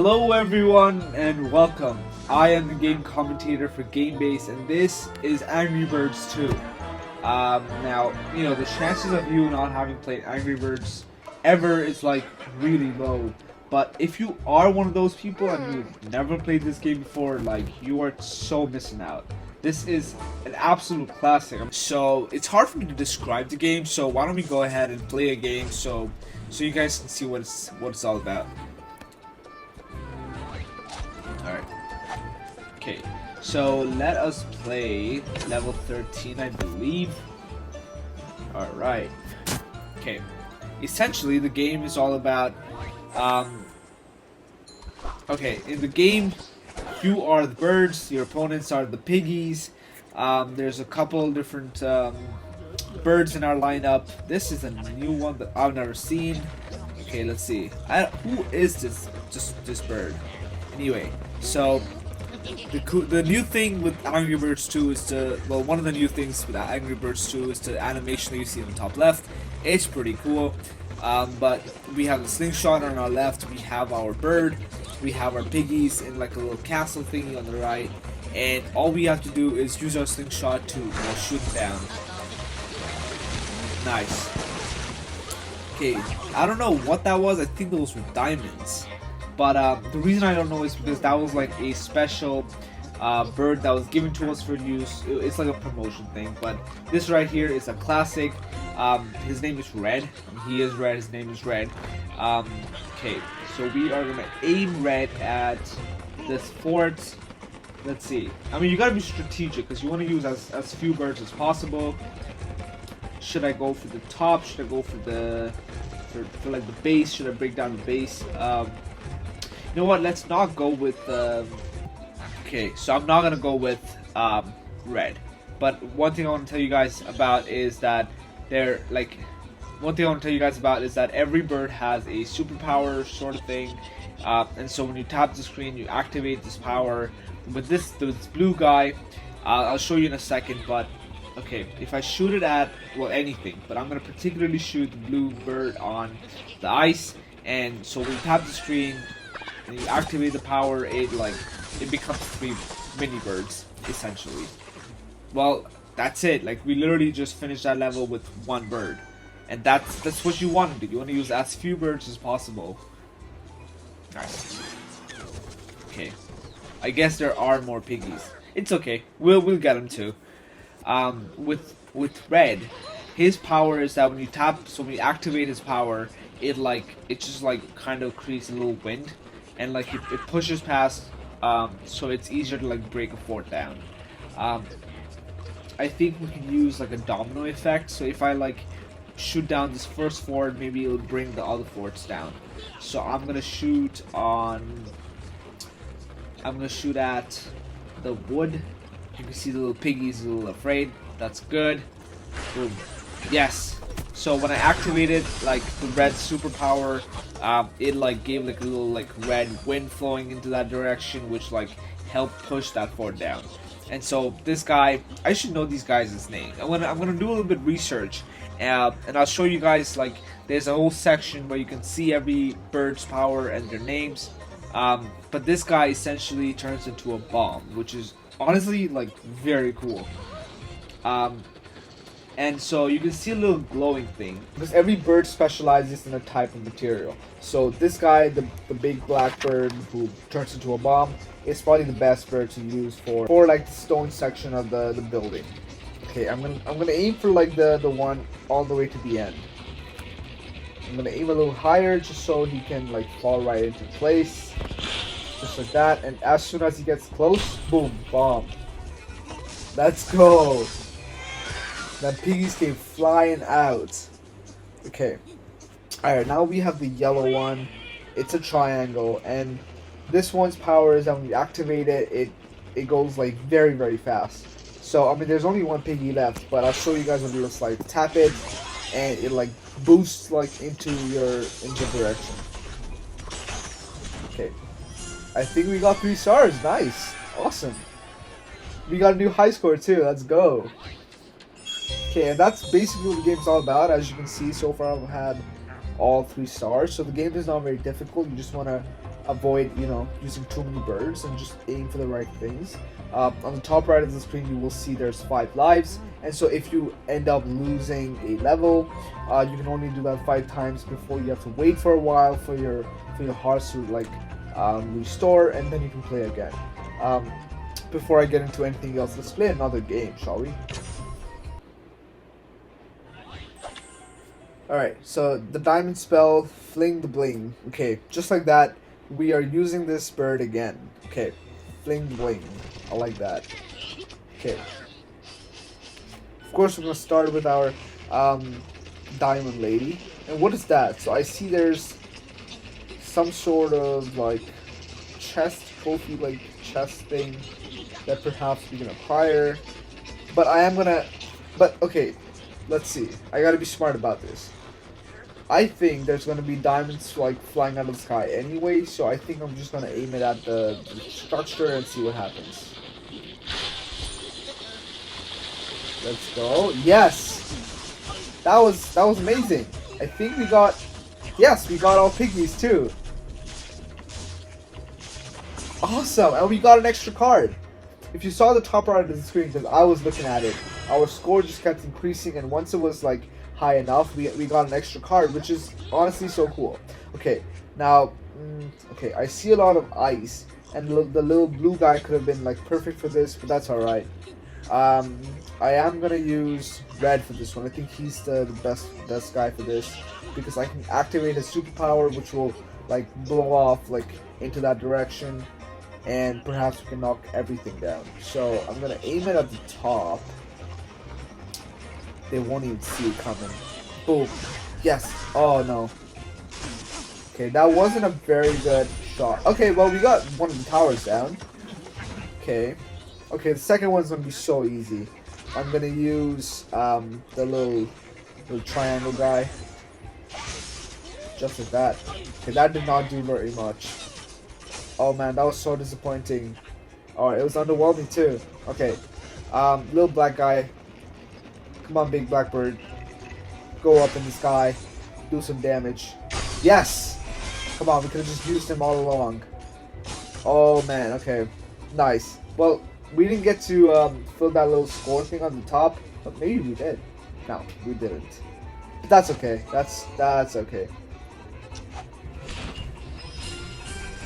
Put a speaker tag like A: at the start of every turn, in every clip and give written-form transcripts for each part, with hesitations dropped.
A: Hello everyone and welcome. I am the game commentator for Gamebass and this is Angry Birds 2. Now, the chances of you not having played Angry Birds ever is like really low. But if you are one of those people and you've never played this game before, like you are so missing out. This is an absolute classic. So it's hard for me to describe the game, so why don't we go ahead and play a game so you guys can see what it's all about. Alright. Okay, so let us play level 13, I believe. Alright. Okay. Essentially, the game is all about, okay, in the game, you are the birds, your opponents are the piggies. There's a couple different birds in our lineup. This is a new one that I've never seen. Okay, let's see. Who is this bird? Anyway, so the new thing with Angry Birds 2 is one of the new things with Angry Birds 2 is the animation that you see on the top left. It's pretty cool. But we have the slingshot on our left, we have our bird, we have our piggies in like a little castle thingy on the right, and all we have to do is use our slingshot to shoot down. Nice. Okay, I don't know what that was. I think those were diamonds. But the reason I don't know is because that was like a special bird that was given to us for use. It's like a promotion thing. But this right here is a classic. His name is Red. He is red. His name is Red. Okay, so we are gonna aim red at this fort. Let's see. I mean, you gotta be strategic because you want to use as few birds as possible. Should I go for the top? Should I go for for like the base? Should I break down the base? You know what? Let's not go with. Okay, so I'm not gonna go with red. But one thing I want to tell you guys about is that every bird has a superpower sort of thing, and so when you tap the screen, you activate this power. With this blue guy, I'll show you in a second. But okay, if I shoot it at anything, but I'm gonna particularly shoot the blue bird on the ice, and so when you tap the screen and you activate the power, it becomes 3 mini birds essentially. Well, that's it. Like we literally just finished that level with 1 bird, and that's what you want to do. You want to use as few birds as possible. Nice. Okay, I guess there are more piggies. It's okay. We'll get them too. With Red, his power is that when you activate his power, it just kind of creates a little wind, and it pushes past, so it's easier to break a fort down. I think we can use a domino effect. So if I shoot down this first fort, maybe it'll bring the other forts down. So I'm gonna shoot at the wood. You can see the little piggies a little afraid. That's good. Boom. Yes. So when I activated the red superpower, it gave a little red wind flowing into that direction, which helped push that fort down. And so this guy, I should know these guys' names. I'm gonna do a little bit of research, and I'll show you guys. There's a whole section where you can see every bird's power and their names. But this guy essentially turns into a bomb, which is honestly very cool. And so you can see a little glowing thing because every bird specializes in a type of material. So this guy, the big black bird who turns into a bomb, is probably the best bird to use for the stone section of the building. Okay, I'm gonna aim for the one all the way to the end. I'm gonna aim a little higher just so he can fall right into place, just like that. And as soon as he gets close, boom, bomb. Let's go. That piggies came flying out. Okay. Alright, now we have the yellow one. It's a triangle, and this one's power is that when you activate it, it goes very, very fast. So I mean there's only 1 piggy left, but I'll show you guys what it looks like. Tap it and it boosts into your direction. Okay. I think we got 3 stars. Nice. Awesome. We got a new high score too. Let's go. Okay, and that's basically what the game's all about. As you can see, so far I've had all 3 stars. So the game is not very difficult. You just want to avoid, you know, using too many birds and just aim for the right things. On the top right of the screen, you will see there's 5 lives, and so if you end up losing a level, you can only do that 5 times before you have to wait for a while for your hearts to like restore, and then you can play again. Before I get into anything else, let's play another game, shall we? Alright, so the diamond spell, fling the bling. Okay, just like that, we are using this bird again. Okay, fling the bling. I like that. Okay. Of course, we're going to start with our diamond lady. And what is that? So I see there's some sort of like chest, trophy like chest thing that perhaps we can acquire. But I am gonna, okay, let's see. I gotta be smart about this. I think there's gonna be diamonds like flying out of the sky anyway, so I think I'm just gonna aim it at the structure and see what happens. Let's go. Yes! That was amazing. I think we got, yes, we got all piggies too. Awesome, and we got an extra card. If you saw the top right of the screen, because I was looking at it, our score just kept increasing, and once it was like high enough, we got an extra card, which is honestly so cool. Okay, now, okay, I see a lot of ice, and the little blue guy could have been like perfect for this, but that's alright. I am gonna use red for this one. I think he's the best guy for this, because I can activate his superpower, which will like blow off like into that direction, and perhaps we can knock everything down. So I'm gonna aim it at the top. They won't even see it coming. Boom. Yes. Oh no. Okay, that wasn't a very good shot. Okay, well we got one of the towers down. Okay. Okay, the second one's gonna be so easy. I'm gonna use the little triangle guy. Just like that. Okay, that did not do very much. Oh man, that was so disappointing. Oh, it was underwhelming too. Okay. Little black guy. Come on, big blackbird. Go up in the sky. Do some damage. Yes! Come on, we could have just used him all along. Oh man, okay. Nice. Well, we didn't get to fill that little score thing on the top, but maybe we did. No, we didn't. But that's okay. That's okay.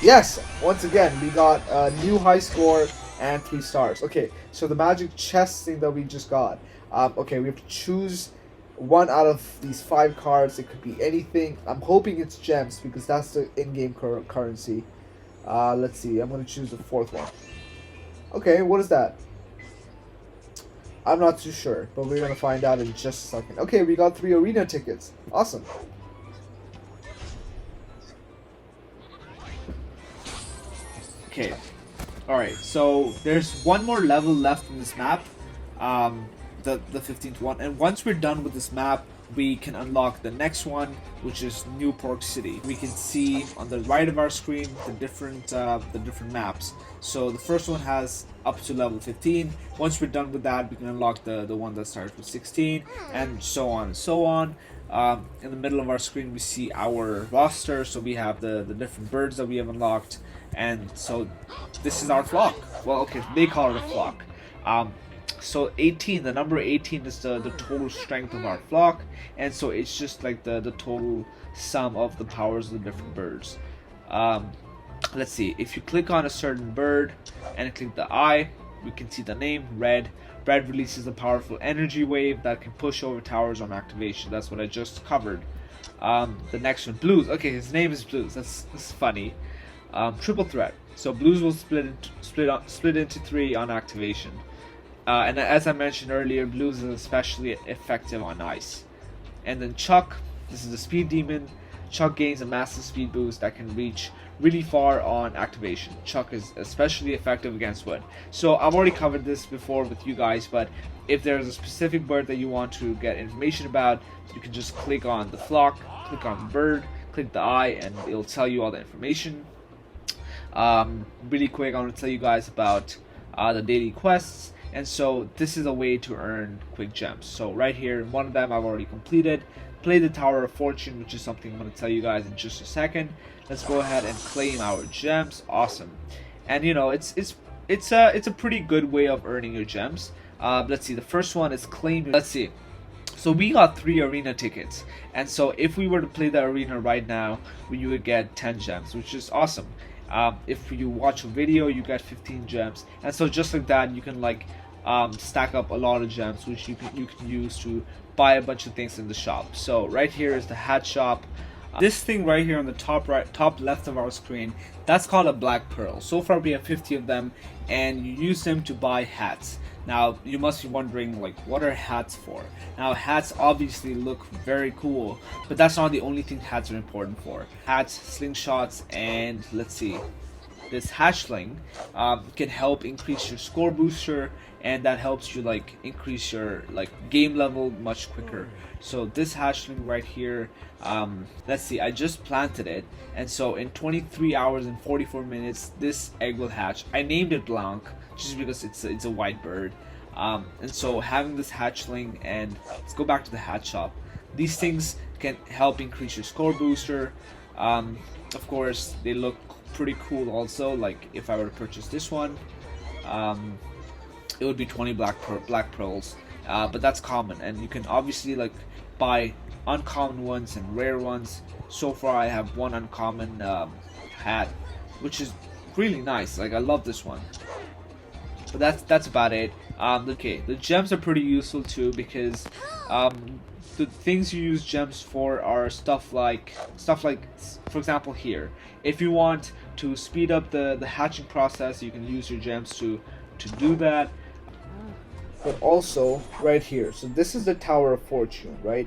A: Yes! Once again, we got a new high score and 3 stars. Okay, so the magic chest thing that we just got. Okay, we have to choose one out of these 5 cards. It could be anything. I'm hoping it's gems because that's the in-game currency. Let's see. I'm going to choose the 4th one. Okay, what is that? I'm not too sure, but we're going to find out in just a second. Okay, we got 3 arena tickets. Awesome. Okay. Alright, so there's one more level left in this map. The 15th one, and once we're done with this map, we can unlock the next one, which is New Pork City. We can see on the right of our screen the different maps. So the first one has up to level 15. Once we're done with that, we can unlock the one that starts with 16, and so on and so on. In the middle of our screen, we see our roster. So we have the different birds that we have unlocked, and so this is our flock. Well, okay, they call it a flock. So 18, the number 18 is the total strength of our flock, and so it's just like the total sum of the powers of the different birds. Let's see, if you click on a certain bird and click the eye, we can see the name, red. Red releases a powerful energy wave that can push over towers on activation. That's what I just covered. The next one, blues. Okay, his name is blues. That's funny. Triple threat. So blues will split into 3 on activation. And as I mentioned earlier, blues is especially effective on ice. And then Chuck, this is the speed demon. Chuck gains a massive speed boost that can reach really far on activation. Chuck is especially effective against wood. So I've already covered this before with you guys, but if there's a specific bird that you want to get information about, you can just click on the flock, click on the bird, click the eye, and it'll tell you all the information. Really quick, I want to tell you guys about the daily quests. And so this is a way to earn quick gems. So right here, one of them I've already completed. Play the Tower of Fortune, which is something I'm going to tell you guys in just a second. Let's go ahead and claim our gems. Awesome. And you know, it's a pretty good way of earning your gems. Let's see. The first one is claim. Let's see. So we got 3 arena tickets, and so if we were to play the arena right now, you would get 10 gems, which is awesome. If you watch a video, you get 15 gems, and so just like that, you can like stack up a lot of gems, which you can use to buy a bunch of things in the shop. So right here is the hat shop. This thing right here on the top left of our screen, that's called a black pearl. So far we have 50 of them, and you use them to buy hats. Now you must be wondering, like, what are hats for? Now hats obviously look very cool, but that's not the only thing hats are important for. Hats, slingshots, and let's see, this hatchling can help increase your score booster, and that helps you like increase your like game level much quicker. So this hatchling right here, let's see, I just planted it, and so in 23 hours and 44 minutes this egg will hatch. I named it Blanc just because it's a white bird. And so having this hatchling, and let's go back to the hat shop, these things can help increase your score booster. Of course they look pretty cool also. Like if I were to purchase this one, it would be 20 black pearls, but that's common, and you can obviously like buy uncommon ones and rare ones. So far I have one uncommon hat, which is really nice. Like I love this one, but that's about it. Okay, the gems are pretty useful too, because the things you use gems for are stuff like for example here, if you want to speed up the hatching process, you can use your gems to do that. But also right here, so this is the Tower of Fortune, right?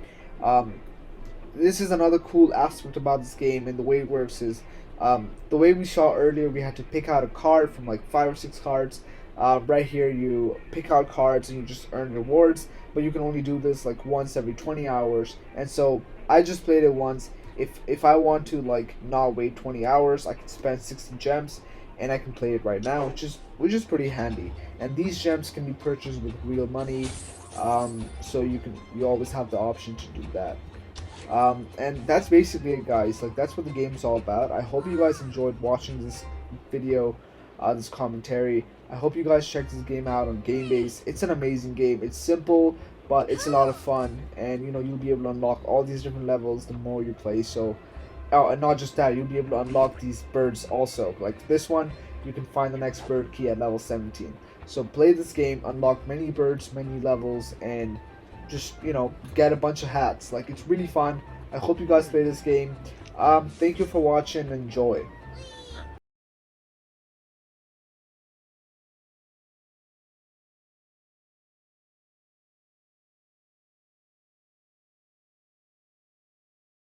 A: This is another cool aspect about this game, and the way it works is the way we saw earlier, we had to pick out a card from like 5 or 6 cards. Right here you pick out cards and you just earn rewards, but you can only do this like once every 20 hours, and so I just played it once. If I want to like not wait 20 hours, I can spend 60 gems and I can play it right now, which is pretty handy. And these gems can be purchased with real money, so you always have the option to do that. And that's basically it, guys. Like that's what the game is all about. I hope you guys enjoyed watching this video, this commentary. I hope you guys check this game out on Gamebass. It's an amazing game. It's simple, but it's a lot of fun, and you know, you'll be able to unlock all these different levels the more you play. So oh, and not just that, you'll be able to unlock these birds also. Like this one, you can find the next bird key at level 17. So play this game, unlock many birds, many levels, and just, you know, get a bunch of hats. Like it's really fun. I hope you guys play this game. Thank you for watching. Enjoy.